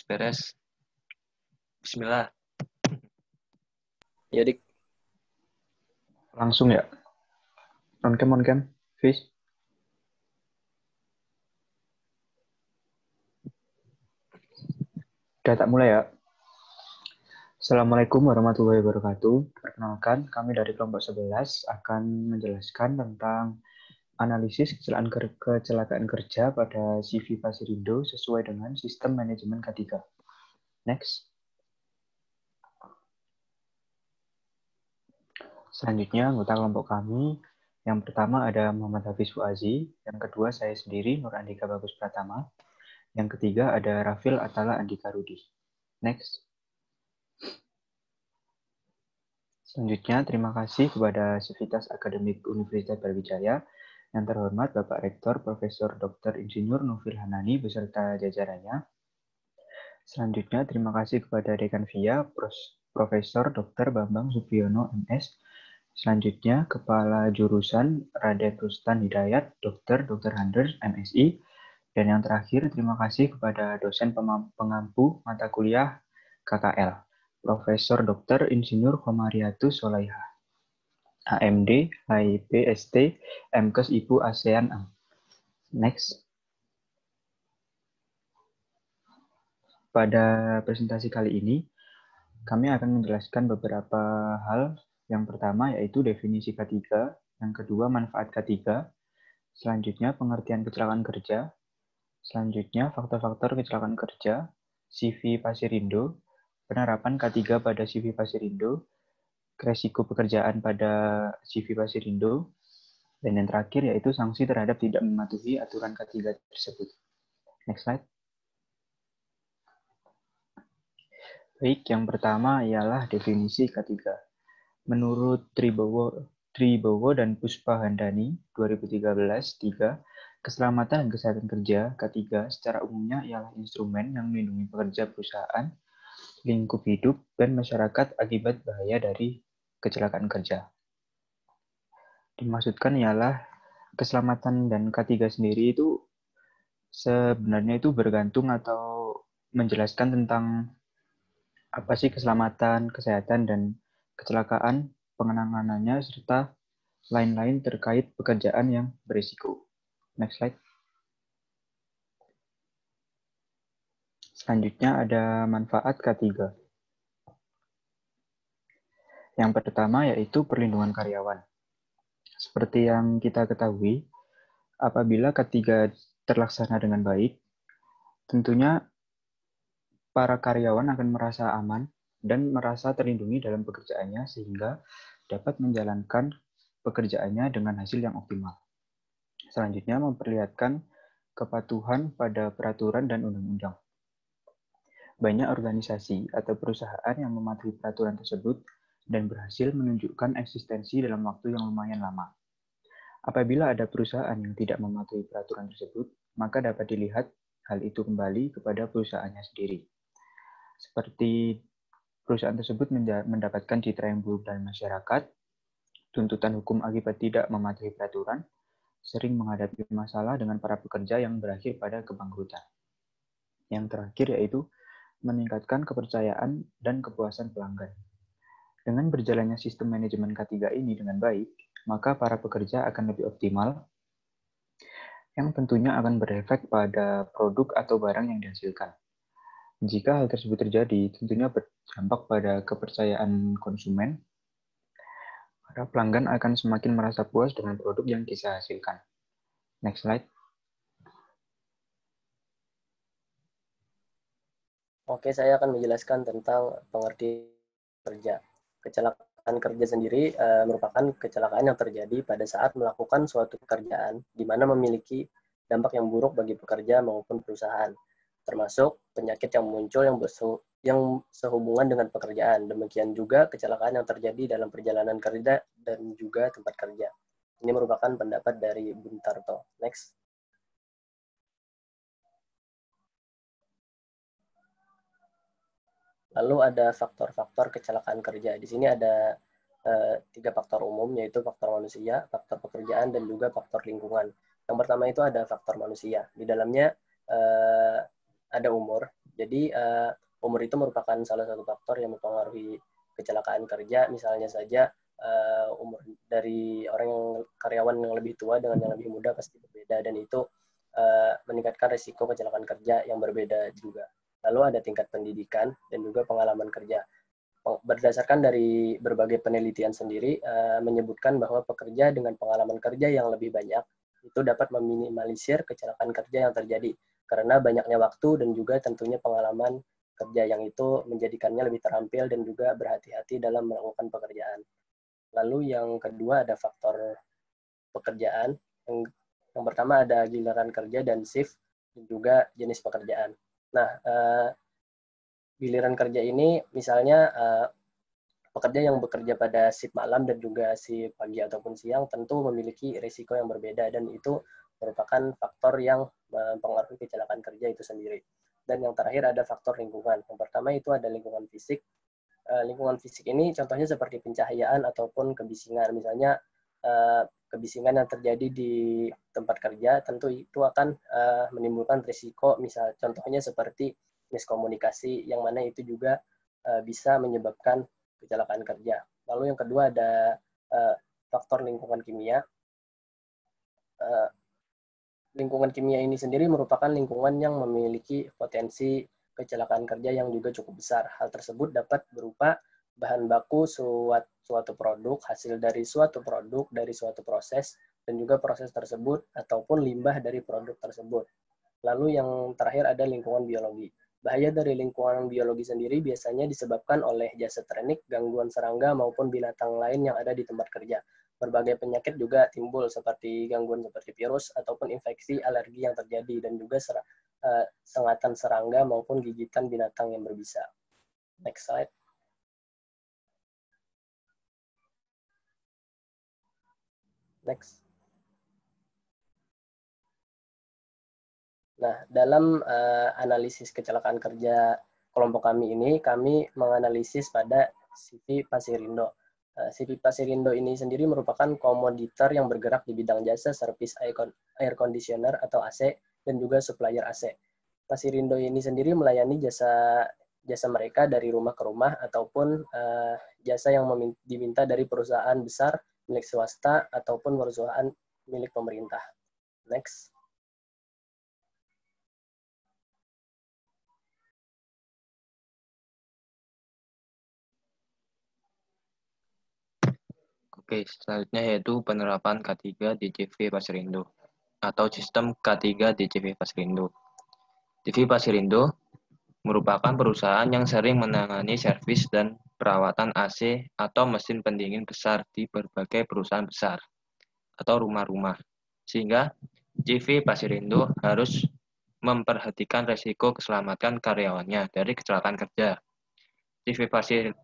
beres. Bismillah. Ya, Dik. Langsung ya? On cam, Fish. Udah tak mulai ya? Assalamualaikum warahmatullahi wabarakatuh. Perkenalkan, kami dari kelompok 11 akan menjelaskan tentang analisis kecelakaan kerja pada CV Pasirindo sesuai dengan sistem manajemen K3. Next. Selanjutnya, anggota kelompok kami. Yang pertama ada Muhammad Hafiz Fuazi. Yang kedua, saya sendiri, Nur Andika Bagus Pratama. Yang ketiga ada Rafil Atala Andika Rudi. Next. Selanjutnya, terima kasih kepada Sivitas Akademik Universitas Brawijaya. Yang terhormat Bapak Rektor Profesor Dr. Insinyur Nufil Hanani beserta jajarannya. Selanjutnya, terima kasih kepada Dekan VIA Profesor Dr. Bambang Supiono MS. Selanjutnya, Kepala Jurusan Raden Rustan Hidayat Dr. Handers MSI. Dan yang terakhir, terima kasih kepada dosen pengampu mata kuliah KKL, Profesor Dr. Insinyur Komariatus Solaiha, AMD, HIP, ST, MKes Ibu ASEAN. Next. Pada presentasi kali ini, kami akan menjelaskan beberapa hal. Yang pertama yaitu definisi K3, yang kedua manfaat K3, selanjutnya pengertian kecelakaan kerja, selanjutnya faktor-faktor kecelakaan kerja, CV Pasirindo, penerapan K3 pada CV Pasirindo, resiko pekerjaan pada CV Pasirindo, dan yang terakhir yaitu sanksi terhadap tidak mematuhi aturan K3 tersebut. Next slide. Baik, yang pertama ialah definisi K3. Menurut Tribowo dan Puspa Handani 2013-3, keselamatan dan kesehatan kerja K3 secara umumnya ialah instrumen yang melindungi pekerja perusahaan, lingkup hidup, dan masyarakat akibat bahaya dari kecelakaan kerja. Dimaksudkan ialah keselamatan dan K3 sendiri itu sebenarnya itu bergantung atau menjelaskan tentang apa sih keselamatan, kesehatan, dan kecelakaan, penanganannya, serta lain-lain terkait pekerjaan yang berisiko. Next slide. Selanjutnya ada manfaat K3. Yang pertama yaitu perlindungan karyawan. Seperti yang kita ketahui, apabila K3 terlaksana dengan baik, tentunya para karyawan akan merasa aman dan merasa terlindungi dalam pekerjaannya sehingga dapat menjalankan pekerjaannya dengan hasil yang optimal. Selanjutnya memperlihatkan kepatuhan pada peraturan dan undang-undang. Banyak organisasi atau perusahaan yang mematuhi peraturan tersebut dan berhasil menunjukkan eksistensi dalam waktu yang lumayan lama. Apabila ada perusahaan yang tidak mematuhi peraturan tersebut, maka dapat dilihat hal itu kembali kepada perusahaannya sendiri. Seperti perusahaan tersebut mendapatkan citra yang buruk dari masyarakat, tuntutan hukum akibat tidak mematuhi peraturan, sering menghadapi masalah dengan para pekerja yang berakhir pada kebangkrutan. Yang terakhir yaitu meningkatkan kepercayaan dan kepuasan pelanggan. Dengan berjalannya sistem manajemen K3 ini dengan baik, maka para pekerja akan lebih optimal, yang tentunya akan berefek pada produk atau barang yang dihasilkan. Jika hal tersebut terjadi, tentunya berdampak pada kepercayaan konsumen. Para pelanggan akan semakin merasa puas dengan produk yang kita hasilkan. Next slide. Oke, saya akan menjelaskan tentang pengertian kerja. Kecelakaan kerja sendiri merupakan kecelakaan yang terjadi pada saat melakukan suatu pekerjaan di mana memiliki dampak yang buruk bagi pekerja maupun perusahaan, termasuk penyakit yang muncul yang sehubungan dengan pekerjaan. Demikian juga kecelakaan yang terjadi dalam perjalanan kerja dan juga tempat kerja. Ini merupakan pendapat dari Buntarto. Next. Lalu ada faktor-faktor kecelakaan kerja. Di sini ada 3 faktor umum, yaitu faktor manusia, faktor pekerjaan, dan juga faktor lingkungan. Yang pertama itu ada faktor manusia. Di dalamnya ada umur, Jadi umur itu merupakan salah satu faktor yang mempengaruhi kecelakaan kerja. Misalnya saja umur dari orang yang karyawan yang lebih tua dengan yang lebih muda pasti berbeda, dan itu meningkatkan risiko kecelakaan kerja yang berbeda juga. Lalu ada tingkat pendidikan dan juga pengalaman kerja. Berdasarkan dari berbagai penelitian sendiri menyebutkan bahwa pekerja dengan pengalaman kerja yang lebih banyak itu dapat meminimalisir kecelakaan kerja yang terjadi karena banyaknya waktu dan juga tentunya pengalaman kerja yang itu menjadikannya lebih terampil dan juga berhati-hati dalam melakukan pekerjaan. Lalu yang kedua ada faktor pekerjaan. Yang pertama ada giliran kerja dan shift dan juga jenis pekerjaan. Nah, giliran kerja ini misalnya pekerja yang bekerja pada shift malam dan juga shift pagi ataupun siang tentu memiliki risiko yang berbeda, dan itu merupakan faktor yang mempengaruhi kecelakaan kerja itu sendiri. Dan yang terakhir ada faktor lingkungan. Yang pertama itu ada lingkungan fisik. Lingkungan fisik ini contohnya seperti pencahayaan ataupun kebisingan. Misalnya kebisingan yang terjadi di tempat kerja tentu itu akan menimbulkan risiko, misal contohnya seperti miskomunikasi, yang mana itu juga bisa menyebabkan kecelakaan kerja. Lalu yang kedua ada faktor lingkungan kimia. Lingkungan kimia ini sendiri merupakan lingkungan yang memiliki potensi kecelakaan kerja yang juga cukup besar. Hal tersebut dapat berupa bahan baku suatu produk, hasil dari suatu produk, dari suatu proses, dan juga proses tersebut ataupun limbah dari produk tersebut. Lalu yang terakhir ada lingkungan biologi. Bahaya dari lingkungan biologi sendiri biasanya disebabkan oleh jasa teknik, gangguan serangga, maupun binatang lain yang ada di tempat kerja. Berbagai penyakit juga timbul seperti gangguan seperti virus ataupun infeksi alergi yang terjadi, dan juga sengatan serangga maupun gigitan binatang yang berbisa. Next slide. Next. Nah, dalam analisis kecelakaan kerja kelompok kami ini, kami menganalisis pada CV Pasirindo. CV Pasirindo ini sendiri merupakan komoditor yang bergerak di bidang jasa servis air conditioner atau AC dan juga supplier AC. Pasirindo ini sendiri melayani jasa mereka dari rumah ke rumah ataupun jasa yang diminta dari perusahaan besar, milik swasta ataupun perusahaan milik pemerintah. Next. Oke, selanjutnya yaitu penerapan K3 di CV Pasirindo atau sistem K3 di CV Pasirindo. CV Pasirindo merupakan perusahaan yang sering menangani servis dan perawatan AC atau mesin pendingin besar di berbagai perusahaan besar atau rumah-rumah. Sehingga CV Pasirindo harus memperhatikan risiko keselamatan karyawannya dari kecelakaan kerja. CV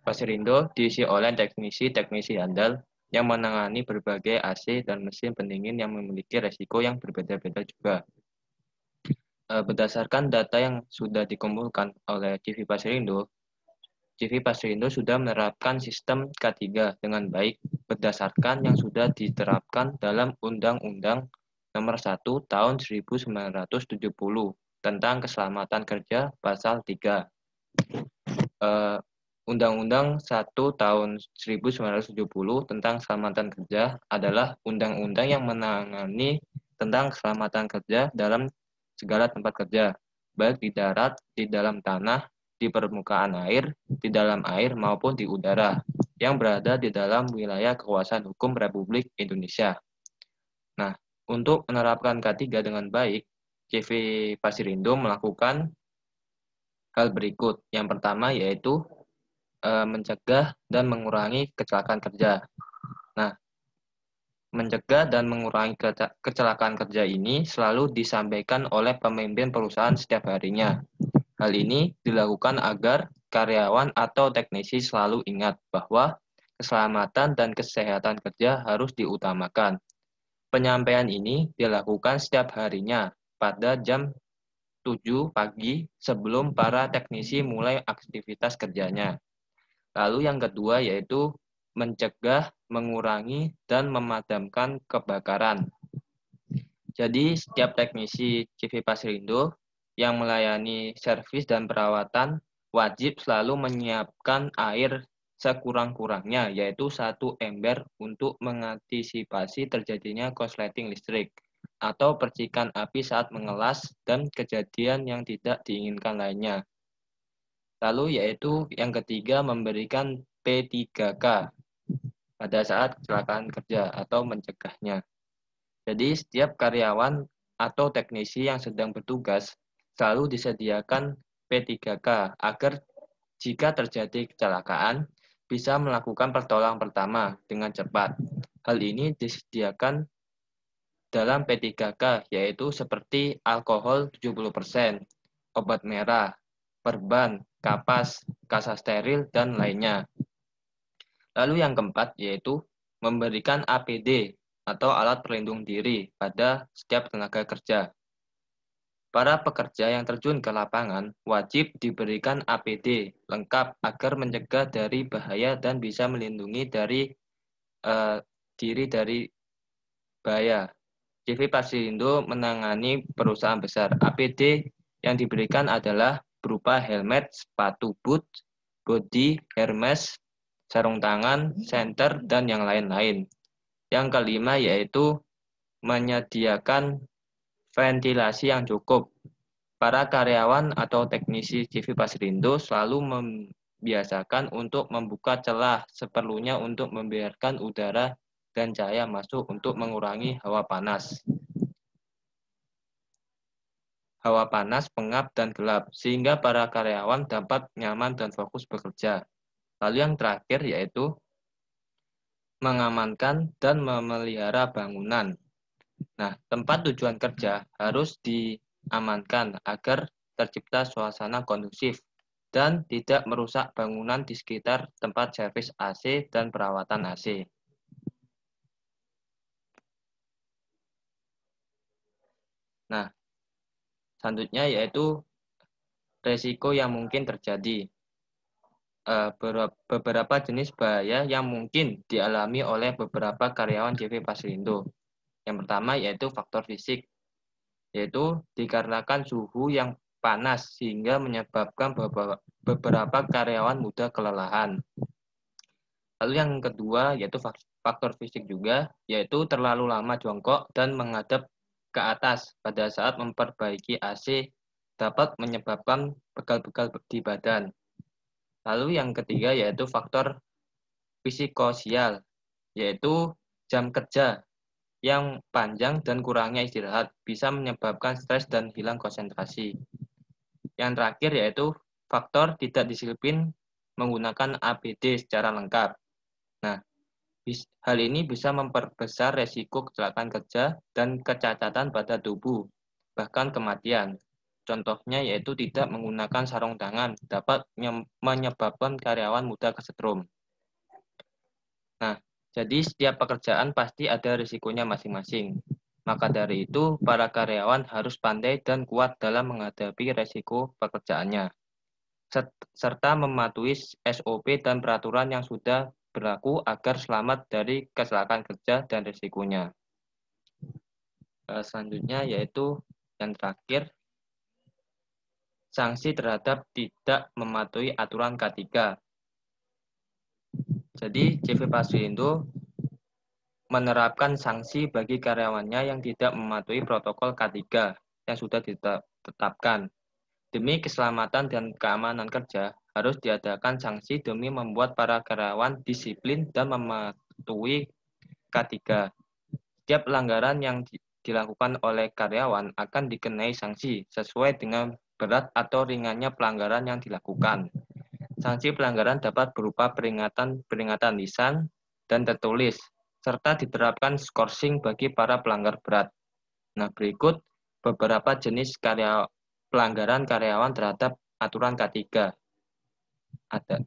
Pasirindo diisi oleh teknisi-teknisi andal yang menangani berbagai AC dan mesin pendingin yang memiliki risiko yang berbeda-beda juga. Berdasarkan data yang sudah dikumpulkan oleh CV Pasirindo sudah menerapkan sistem K3 dengan baik berdasarkan yang sudah diterapkan dalam Undang-Undang Nomor 1 Tahun 1970 tentang Keselamatan Kerja Pasal 3. Undang-Undang 1 Tahun 1970 tentang Keselamatan Kerja adalah undang-undang yang menangani tentang keselamatan kerja dalam segala tempat kerja, baik di darat, di dalam tanah, di permukaan air, di dalam air, maupun di udara, yang berada di dalam wilayah kekuasaan hukum Republik Indonesia. Nah, untuk menerapkan K3 dengan baik, CV Pasirindo melakukan hal berikut. Yang pertama yaitu mencegah dan mengurangi kecelakaan kerja. Nah, mencegah dan mengurangi kecelakaan kerja ini selalu disampaikan oleh pemimpin perusahaan setiap harinya. Hal ini dilakukan agar karyawan atau teknisi selalu ingat bahwa keselamatan dan kesehatan kerja harus diutamakan. Penyampaian ini dilakukan setiap harinya pada jam 7 pagi sebelum para teknisi mulai aktivitas kerjanya. Lalu yang kedua yaitu mencegah, mengurangi, dan memadamkan kebakaran. Jadi setiap teknisi CV Pasirindo yang melayani servis dan perawatan wajib selalu menyiapkan air sekurang-kurangnya, yaitu 1 ember untuk mengantisipasi terjadinya korsleting listrik atau percikan api saat mengelas dan kejadian yang tidak diinginkan lainnya. Lalu yaitu yang ketiga, memberikan P3K pada saat kecelakaan kerja atau mencegahnya. Jadi setiap karyawan atau teknisi yang sedang bertugas selalu disediakan P3K agar jika terjadi kecelakaan bisa melakukan pertolongan pertama dengan cepat. Hal ini disediakan dalam P3K yaitu seperti alkohol 70%, obat merah, perban, kapas, kasa steril, dan lainnya. Lalu yang keempat yaitu memberikan APD atau alat pelindung diri pada setiap tenaga kerja. Para pekerja yang terjun ke lapangan wajib diberikan APD lengkap agar mencegah dari bahaya dan bisa melindungi dari diri dari bahaya. CV Pasirindo menangani perusahaan besar. APD yang diberikan adalah berupa helmet, sepatu boot, body, hermes, sarung tangan, senter, dan yang lain-lain. Yang kelima yaitu menyediakan ventilasi yang cukup. Para karyawan atau teknisi CV Pasirindo selalu membiasakan untuk membuka celah seperlunya untuk membiarkan udara dan cahaya masuk untuk mengurangi hawa panas, pengap, dan gelap, sehingga para karyawan dapat nyaman dan fokus bekerja. Lalu yang terakhir yaitu mengamankan dan memelihara bangunan. Nah, tempat tujuan kerja harus diamankan agar tercipta suasana kondusif dan tidak merusak bangunan di sekitar tempat servis AC dan perawatan AC. Nah, selanjutnya yaitu resiko yang mungkin terjadi. Beberapa jenis bahaya yang mungkin dialami oleh beberapa karyawan CV Pasirindo. Yang pertama yaitu faktor fisik, yaitu dikarenakan suhu yang panas sehingga menyebabkan beberapa karyawan mudah kelelahan. Lalu yang kedua yaitu faktor fisik juga, yaitu terlalu lama jongkok dan menghadap ke atas pada saat memperbaiki AC dapat menyebabkan pegal-pegal di badan. Lalu yang ketiga yaitu faktor psikososial, yaitu jam kerja yang panjang dan kurangnya istirahat bisa menyebabkan stres dan hilang konsentrasi. Yang terakhir yaitu faktor tidak disiplin menggunakan APD secara lengkap. Nah, hal ini bisa memperbesar resiko kecelakaan kerja dan kecacatan pada tubuh, bahkan kematian. Contohnya yaitu tidak menggunakan sarung tangan dapat menyebabkan karyawan mudah kesetrum. Nah, jadi setiap pekerjaan pasti ada risikonya masing-masing. Maka dari itu, para karyawan harus pandai dan kuat dalam menghadapi resiko pekerjaannya, serta mematuhi SOP dan peraturan yang sudah berlaku agar selamat dari kecelakaan kerja dan risikonya. Selanjutnya yaitu yang terakhir, sanksi terhadap tidak mematuhi aturan K3. Jadi CV Pasirindo menerapkan sanksi bagi karyawannya yang tidak mematuhi protokol K3 yang sudah ditetapkan. Demi keselamatan dan keamanan kerja, harus diadakan sanksi demi membuat para karyawan disiplin dan mematuhi K3. Setiap pelanggaran yang dilakukan oleh karyawan akan dikenai sanksi sesuai dengan berat atau ringannya pelanggaran yang dilakukan. Sanksi pelanggaran dapat berupa peringatan lisan dan tertulis, serta diterapkan skorsing bagi para pelanggar berat. Nah, berikut beberapa jenis pelanggaran karyawan terhadap aturan K3.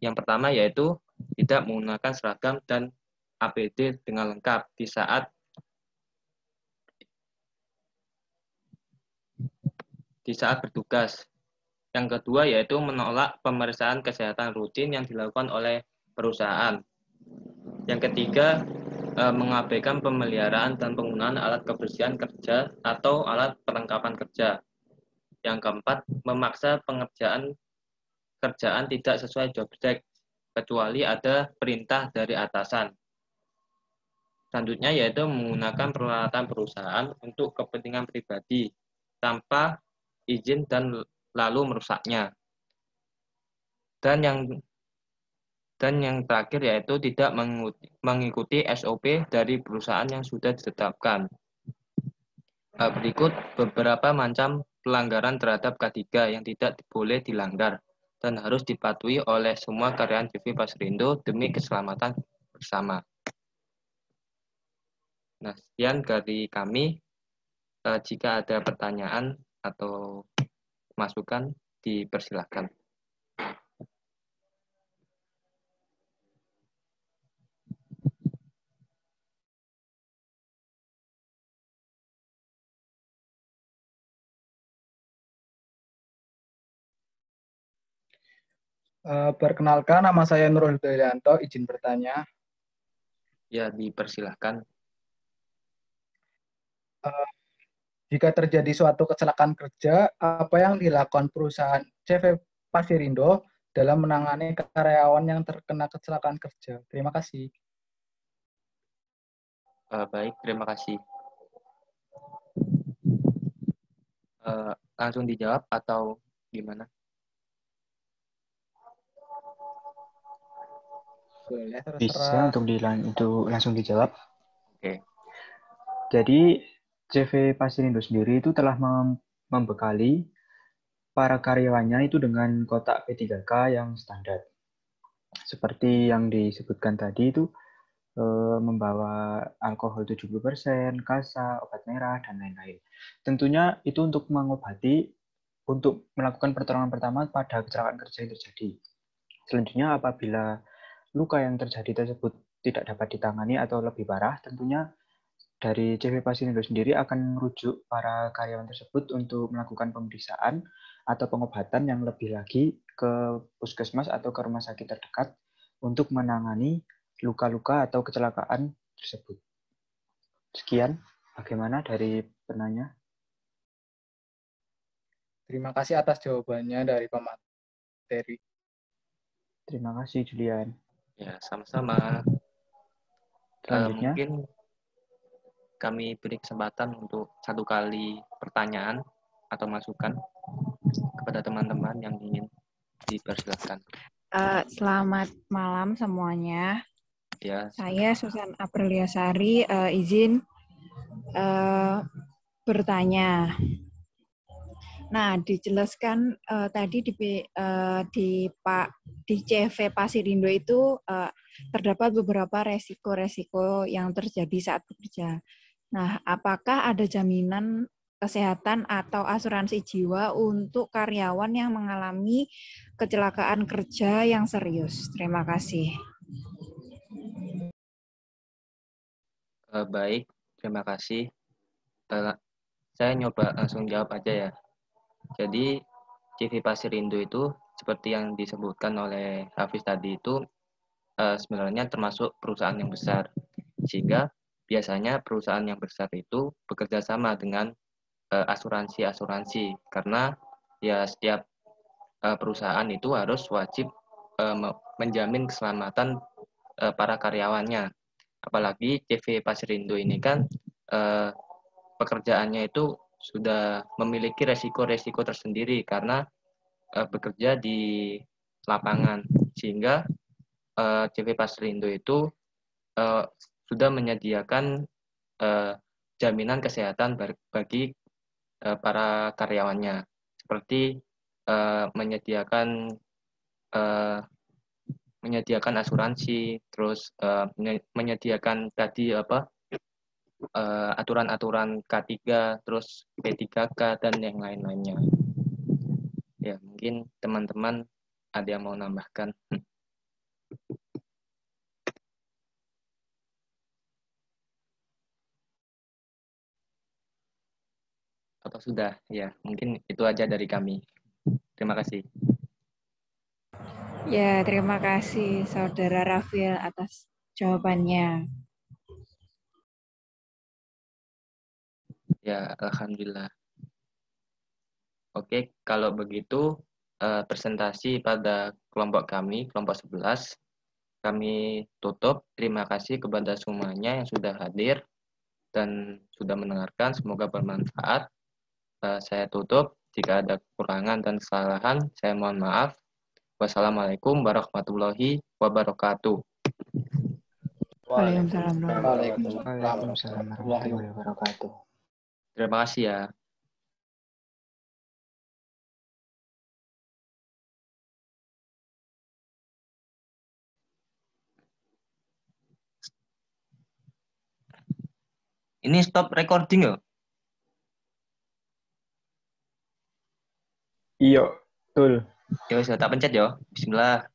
Yang pertama yaitu tidak menggunakan seragam dan APD dengan lengkap di saat bertugas. Yang kedua yaitu menolak pemeriksaan kesehatan rutin yang dilakukan oleh perusahaan. Yang ketiga, mengabaikan pemeliharaan dan penggunaan alat kebersihan kerja atau alat perlengkapan kerja. Yang keempat, memaksa kerjaan tidak sesuai job desk, kecuali ada perintah dari atasan. Selanjutnya yaitu menggunakan peralatan perusahaan untuk kepentingan pribadi tanpa izin dan lalu merusaknya. Dan yang terakhir yaitu tidak mengikuti SOP dari perusahaan yang sudah ditetapkan. Berikut beberapa macam pelanggaran terhadap K3 yang tidak boleh dilanggar dan harus dipatuhi oleh semua karyawan CV Pasrindo demi keselamatan bersama. Nah, sekian dari kami. Jika ada pertanyaan atau masukan, dipersilakan. Perkenalkan, nama saya Nurul Hidayatto, izin bertanya. Ya, dipersilahkan. Jika terjadi suatu kecelakaan kerja, apa yang dilakukan perusahaan CV Pasirindo dalam menangani karyawan yang terkena kecelakaan kerja? Terima kasih. Baik, terima kasih. Langsung dijawab atau gimana? Boleh, Bisa terserah. untuk langsung dijawab. Oke. Jadi CV Pasirindo sendiri itu telah membekali para karyawannya itu dengan kotak P3K yang standar. Seperti yang disebutkan tadi itu membawa alkohol 70%, kasa, obat merah, dan lain-lain. Tentunya itu untuk mengobati, untuk melakukan pertolongan pertama pada kecelakaan kerja yang terjadi. Selanjutnya apabila luka yang terjadi tersebut tidak dapat ditangani atau lebih parah, tentunya dari CV Pasirindo sendiri akan merujuk para karyawan tersebut untuk melakukan pemeriksaan atau pengobatan yang lebih lagi ke puskesmas atau ke rumah sakit terdekat untuk menangani luka-luka atau kecelakaan tersebut. Sekian, bagaimana dari penanya? Terima kasih atas jawabannya dari pemateri. Terima kasih, Julian. Ya, sama-sama. Selanjutnya, Mungkin kami beri kesempatan untuk satu kali pertanyaan atau masukan kepada teman-teman yang ingin, dipersilakan. Selamat malam semuanya. Ya. Saya Susan Apriliasari, izin bertanya. Nah, dijelaskan tadi di CV Pasirindo itu terdapat beberapa resiko-resiko yang terjadi saat bekerja. Nah, apakah ada jaminan kesehatan atau asuransi jiwa untuk karyawan yang mengalami kecelakaan kerja yang serius? Terima kasih. Baik, terima kasih. Saya nyoba langsung jawab aja ya. Jadi CV Pasirindo itu seperti yang disebutkan oleh Hafiz tadi itu sebenarnya termasuk perusahaan yang besar, sehingga biasanya perusahaan yang besar itu bekerja sama dengan asuransi karena ya setiap perusahaan itu harus wajib menjamin keselamatan para karyawannya. Apalagi CV Pasirindo ini kan pekerjaannya itu sudah memiliki resiko-resiko tersendiri karena bekerja di lapangan, sehingga CV Pasrindo itu sudah menyediakan jaminan kesehatan bagi para karyawannya, seperti menyediakan asuransi, terus menyediakan tadi aturan-aturan K3, terus P3K, dan yang lain-lainnya. Ya, mungkin teman-teman ada yang mau nambahkan. Atau sudah? Ya, mungkin itu aja dari kami. Terima kasih. Ya, terima kasih Saudara Rafael atas jawabannya. Ya, alhamdulillah. Oke, kalau begitu presentasi pada kelompok kami, kelompok 11, kami tutup. Terima kasih kepada semuanya yang sudah hadir dan sudah mendengarkan. Semoga bermanfaat. Saya tutup. Jika ada kekurangan dan kesalahan, saya mohon maaf. Wassalamualaikum warahmatullahi wabarakatuh. Waalaikumsalam. Waalaikumsalam warahmatullahi wabarakatuh. Terima kasih ya. Ini stop recording ya? Iya, betul. Ya, saya tak pencet ya. Bismillah.